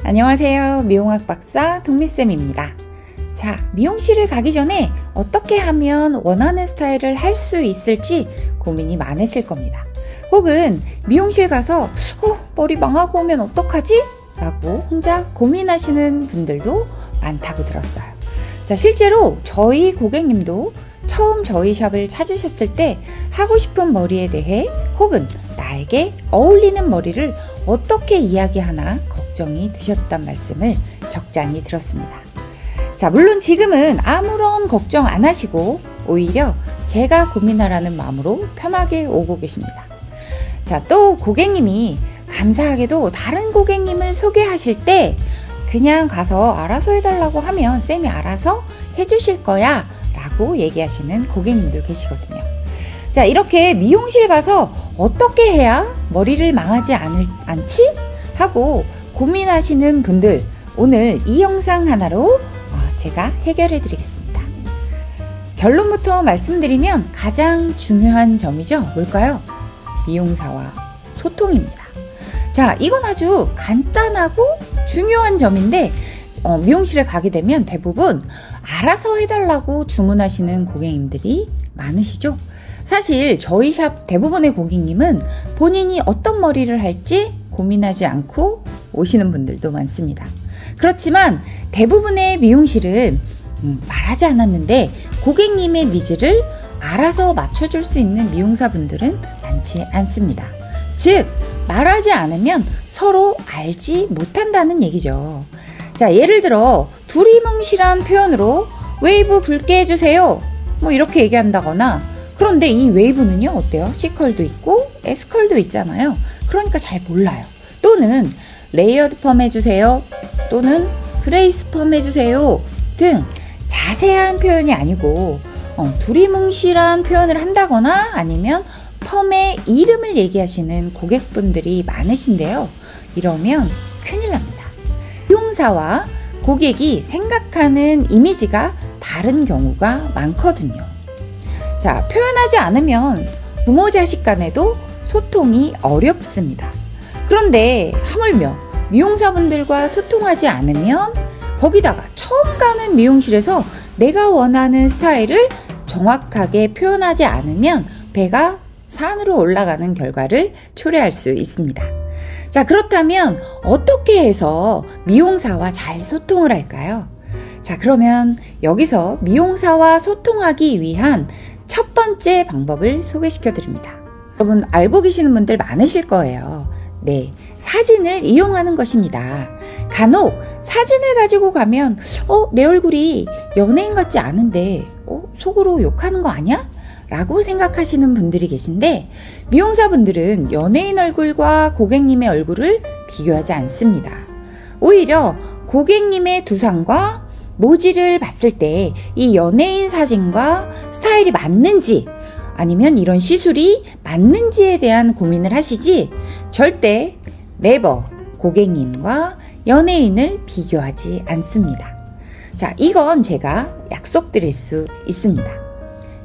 안녕하세요. 미용학 박사 동미쌤입니다. 자, 미용실을 가기 전에 어떻게 하면 원하는 스타일을 할 수 있을지 고민이 많으실 겁니다. 혹은 미용실 가서 머리 망하고 오면 어떡하지? 라고 혼자 고민하시는 분들도 많다고 들었어요. 자, 실제로 저희 고객님도 처음 저희 샵을 찾으셨을 때 하고 싶은 머리에 대해 혹은 나에게 어울리는 머리를 어떻게 이야기하나 걱정이 드셨단 말씀을 적잖이 들었습니다. 자, 물론 지금은 아무런 걱정 안 하시고 오히려 제가 고민하라는 마음으로 편하게 오고 계십니다. 자, 또 고객님이 감사하게도 다른 고객님을 소개하실 때 그냥 가서 알아서 해달라고 하면 쌤이 알아서 해주실 거야 라고 얘기하시는 고객님들 계시거든요. 자, 이렇게 미용실 가서 어떻게 해야 머리를 망하지 않지? 하고 고민하시는 분들, 오늘 이 영상 하나로 제가 해결해 드리겠습니다. 결론부터 말씀드리면 가장 중요한 점이죠. 뭘까요? 미용사와 소통입니다. 자, 이건 아주 간단하고 중요한 점인데 미용실에 가게 되면 대부분 알아서 해달라고 주문하시는 고객님들이 많으시죠? 사실 저희 샵 대부분의 고객님은 본인이 어떤 머리를 할지 고민하지 않고 오시는 분들도 많습니다. 그렇지만 대부분의 미용실은 말하지 않았는데 고객님의 니즈를 알아서 맞춰줄 수 있는 미용사분들은 많지 않습니다. 즉, 말하지 않으면 서로 알지 못한다는 얘기죠. 자, 예를 들어 두리뭉실한 표현으로 웨이브 굵게 해주세요 뭐 이렇게 얘기한다거나, 그런데 이 웨이브는요 어때요? C컬도 있고 S컬도 있잖아요. 그러니까 잘 몰라요. 또는 레이어드 펌 해주세요 또는 브레이스 펌 해주세요 등 자세한 표현이 아니고 두리뭉실한 표현을 한다거나 아니면 펌의 이름을 얘기하시는 고객분들이 많으신데요. 이러면 큰일 납니다. 미용사와 고객이 생각하는 이미지가 다른 경우가 많거든요. 자, 표현하지 않으면 부모 자식 간에도 소통이 어렵습니다. 그런데 하물며 미용사분들과 소통하지 않으면 거기다가 처음 가는 미용실에서 내가 원하는 스타일을 정확하게 표현하지 않으면 배가 산으로 올라가는 결과를 초래할 수 있습니다. 자, 그렇다면 어떻게 해서 미용사와 잘 소통을 할까요? 자, 그러면 여기서 미용사와 소통하기 위한 첫 번째 방법을 소개시켜 드립니다. 여러분 알고 계시는 분들 많으실 거예요. 네, 사진을 이용하는 것입니다. 간혹 사진을 가지고 가면 내 얼굴이 연예인 같지 않은데 속으로 욕하는 거 아니야? 라고 생각하시는 분들이 계신데, 미용사분들은 연예인 얼굴과 고객님의 얼굴을 비교하지 않습니다. 오히려 고객님의 두상과 모지를 봤을 때 이 연예인 사진과 스타일이 맞는지 아니면 이런 시술이 맞는지에 대한 고민을 하시지, 절대 네버 고객님과 연예인을 비교하지 않습니다. 자, 이건 제가 약속드릴 수 있습니다.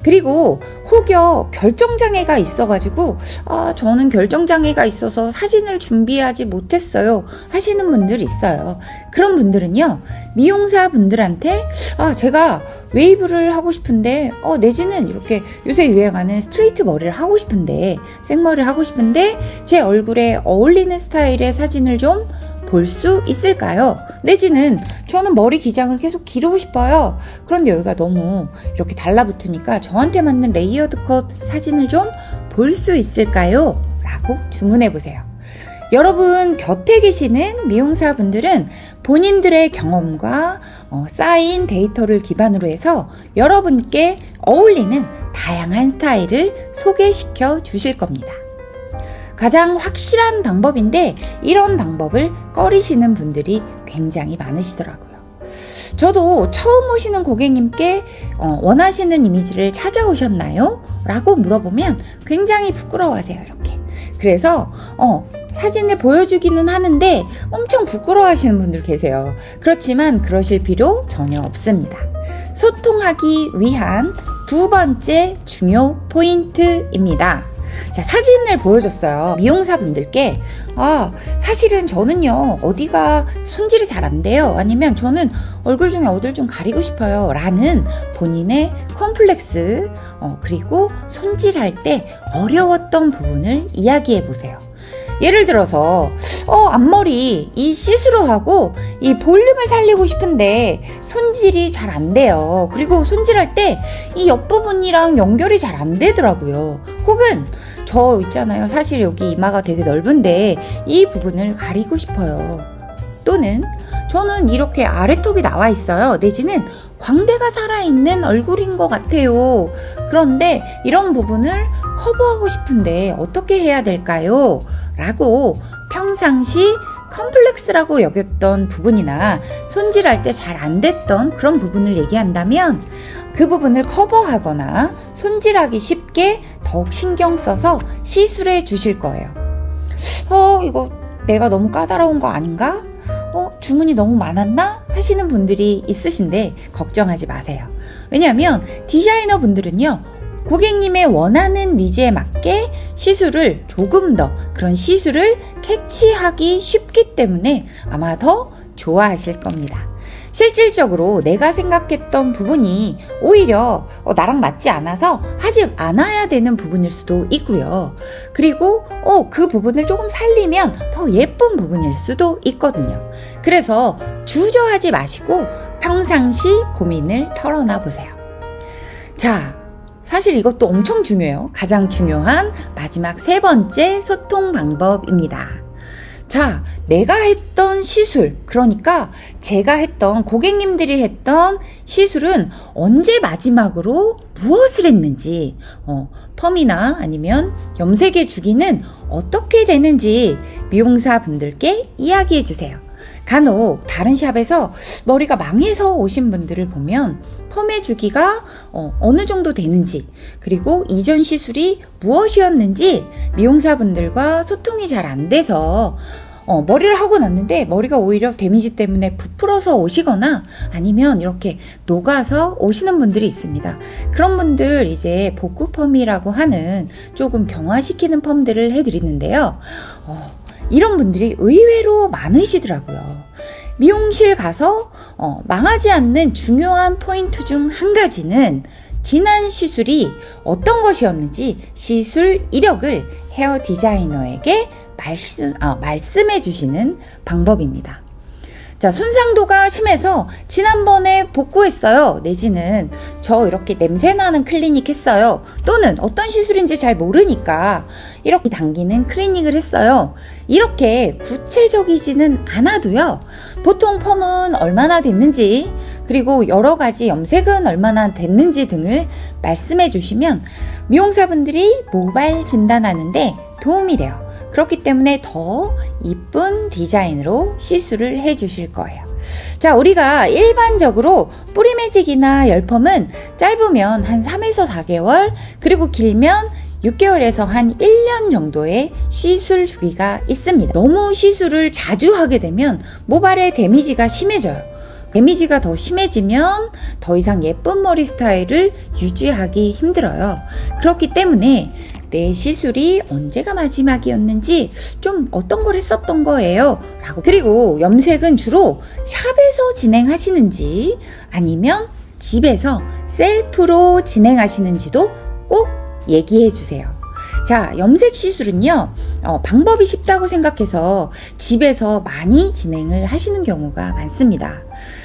그리고 혹여 결정장애가 있어가지고 저는 결정장애가 있어서 사진을 준비하지 못했어요 하시는 분들 있어요. 그런 분들은요, 미용사 분들한테 제가 웨이브를 하고 싶은데 내지는 이렇게 요새 유행하는 스트레이트 머리를 하고 싶은데, 생머리를 하고 싶은데 제 얼굴에 어울리는 스타일의 사진을 좀 볼 수 있을까요? 내지는 저는 머리 기장을 계속 기르고 싶어요. 그런데 여기가 너무 이렇게 달라붙으니까 저한테 맞는 레이어드 컷 사진을 좀 볼 수 있을까요? 라고 주문해 보세요. 여러분 곁에 계시는 미용사분들은 본인들의 경험과 쌓인 데이터를 기반으로 해서 여러분께 어울리는 다양한 스타일을 소개시켜 주실 겁니다. 가장 확실한 방법인데 이런 방법을 꺼리시는 분들이 굉장히 많으시더라고요. 저도 처음 오시는 고객님께 원하시는 이미지를 찾아오셨나요? 라고 물어보면 굉장히 부끄러워하세요. 이렇게. 그래서 사진을 보여주기는 하는데 엄청 부끄러워하시는 분들 계세요. 그렇지만 그러실 필요 전혀 없습니다. 소통하기 위한 두 번째 중요 포인트입니다. 자, 사진을 보여줬어요. 미용사분들께. 사실은 저는요, 어디가 손질이 잘 안 돼요. 아니면 저는 얼굴 중에 어딜 좀 가리고 싶어요. 라는 본인의 컴플렉스, 그리고 손질할 때 어려웠던 부분을 이야기해 보세요. 예를 들어서 앞머리 이 시스루하고 이 볼륨을 살리고 싶은데 손질이 잘 안 돼요. 그리고 손질할 때 이 옆부분이랑 연결이 잘 안 되더라고요. 혹은 저 있잖아요. 사실 여기 이마가 되게 넓은데 이 부분을 가리고 싶어요. 또는 저는 이렇게 아래턱이 나와 있어요. 내지는 광대가 살아있는 얼굴인 것 같아요. 그런데 이런 부분을 커버하고 싶은데 어떻게 해야 될까요? 라고 평상시 컴플렉스라고 여겼던 부분이나 손질할 때 잘 안 됐던 그런 부분을 얘기한다면 그 부분을 커버하거나 손질하기 쉽게 더욱 신경 써서 시술해 주실 거예요. 이거 내가 너무 까다로운 거 아닌가? 주문이 너무 많았나? 하시는 분들이 있으신데 걱정하지 마세요. 왜냐하면 디자이너 분들은요, 고객님의 원하는 니즈에 맞게 시술을 조금 더 그런 시술을 캐치하기 쉽기 때문에 아마 더 좋아하실 겁니다. 실질적으로 내가 생각했던 부분이 오히려 나랑 맞지 않아서 하지 않아야 되는 부분일 수도 있고요. 그리고 그 부분을 조금 살리면 더 예쁜 부분일 수도 있거든요. 그래서 주저하지 마시고 평상시 고민을 털어놔 보세요. 자, 사실 이것도 엄청 중요해요. 가장 중요한 마지막 3번째 소통 방법입니다. 자, 내가 했던 시술, 그러니까 제가 했던, 고객님들이 했던 시술은 언제 마지막으로 무엇을 했는지, 펌이나 아니면 염색의 주기는 어떻게 되는지 미용사 분들께 이야기해 주세요. 간혹 다른 샵에서 머리가 망해서 오신 분들을 보면 펌의 주기가 어느 정도 되는지, 그리고 이전 시술이 무엇이었는지 미용사분들과 소통이 잘 안 돼서 머리를 하고 났는데 머리가 오히려 데미지 때문에 부풀어서 오시거나 아니면 이렇게 녹아서 오시는 분들이 있습니다. 그런 분들 이제 복구 펌이라고 하는 조금 경화시키는 펌들을 해드리는데요. 이런 분들이 의외로 많으시더라고요. 미용실 가서 망하지 않는 중요한 포인트 중 한 가지는 지난 시술이 어떤 것이었는지 시술 이력을 헤어 디자이너에게 말씀해 주시는 방법입니다. 자, 손상도가 심해서 지난번에 복구했어요. 내지는 저 이렇게 냄새나는 클리닉 했어요. 또는 어떤 시술인지 잘 모르니까 이렇게 당기는 클리닉을 했어요. 이렇게 구체적이지는 않아도요. 보통 펌은 얼마나 됐는지, 그리고 여러 가지 염색은 얼마나 됐는지 등을 말씀해 주시면 미용사분들이 모발 진단하는데 도움이 돼요. 그렇기 때문에 더 이쁜 디자인으로 시술을 해주실 거예요. 자, 우리가 일반적으로 뿌리 매직이나 열펌은 짧으면 한 3에서 4개월, 그리고 길면 6개월에서 한 1년 정도의 시술 주기가 있습니다. 너무 시술을 자주 하게 되면 모발의 데미지가 심해져요. 데미지가 더 심해지면 더 이상 예쁜 머리 스타일을 유지하기 힘들어요. 그렇기 때문에 내 시술이 언제가 마지막이었는지 좀 어떤 걸 했었던 거예요 라고, 그리고 염색은 주로 샵에서 진행하시는지 아니면 집에서 셀프로 진행하시는지도 꼭 얘기해 주세요. 자, 염색 시술은요, 방법이 쉽다고 생각해서 집에서 많이 진행을 하시는 경우가 많습니다.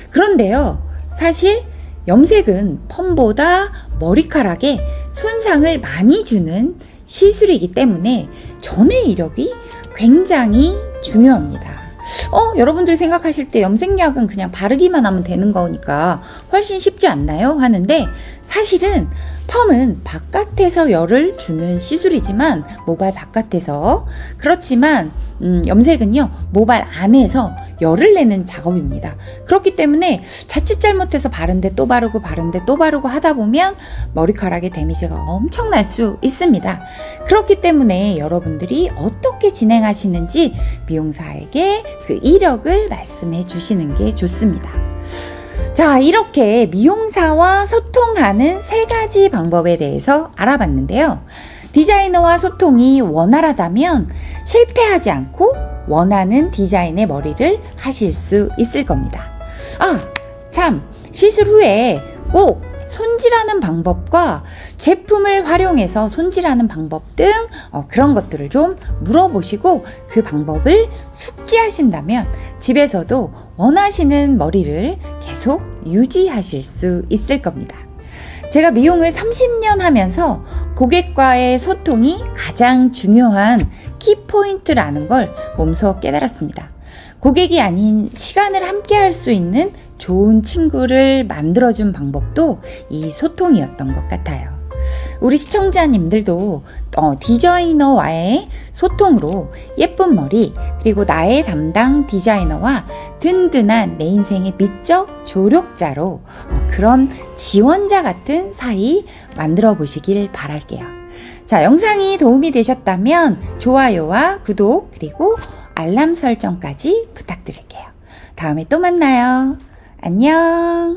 그런데요, 사실 염색은 펌보다 머리카락에 손상을 많이 주는 시술이기 때문에 전의 이력이 굉장히 중요합니다. 여러분들 생각하실 때 염색약은 그냥 바르기만 하면 되는 거니까 훨씬 쉽지 않나요? 하는데 사실은 펌은 바깥에서 열을 주는 시술이지만, 모발 바깥에서, 그렇지만 염색은요, 모발 안에서 열을 내는 작업입니다. 그렇기 때문에 자칫 잘못해서 바른데 또 바르고 바른데 또 바르고 하다 보면 머리카락에 데미지가 엄청날 수 있습니다. 그렇기 때문에 여러분들이 어떻게 진행하시는지 미용사에게 그 이력을 말씀해 주시는 게 좋습니다. 자, 이렇게 미용사와 소통하는 3가지 방법에 대해서 알아봤는데요. 디자이너와 소통이 원활하다면 실패하지 않고 원하는 디자인의 머리를 하실 수 있을 겁니다. 참, 시술 후에 꼭 손질하는 방법과 제품을 활용해서 손질하는 방법 등 그런 것들을 좀 물어보시고 그 방법을 숙지하신다면 집에서도 원하시는 머리를 계속 유지하실 수 있을 겁니다. 제가 미용을 30년 하면서 고객과의 소통이 가장 중요한 키포인트라는 걸 몸소 깨달았습니다. 고객이 아닌 시간을 함께 할 수 있는 좋은 친구를 만들어준 방법도 이 소통이었던 것 같아요. 우리 시청자님들도 디자이너와의 소통으로 예쁜 머리, 그리고 나의 담당 디자이너와 든든한 내 인생의 미적 조력자로 그런 지원자 같은 사이 만들어 보시길 바랄게요. 자, 영상이 도움이 되셨다면 좋아요와 구독, 그리고 알람 설정까지 부탁드릴게요. 다음에 또 만나요. 안녕.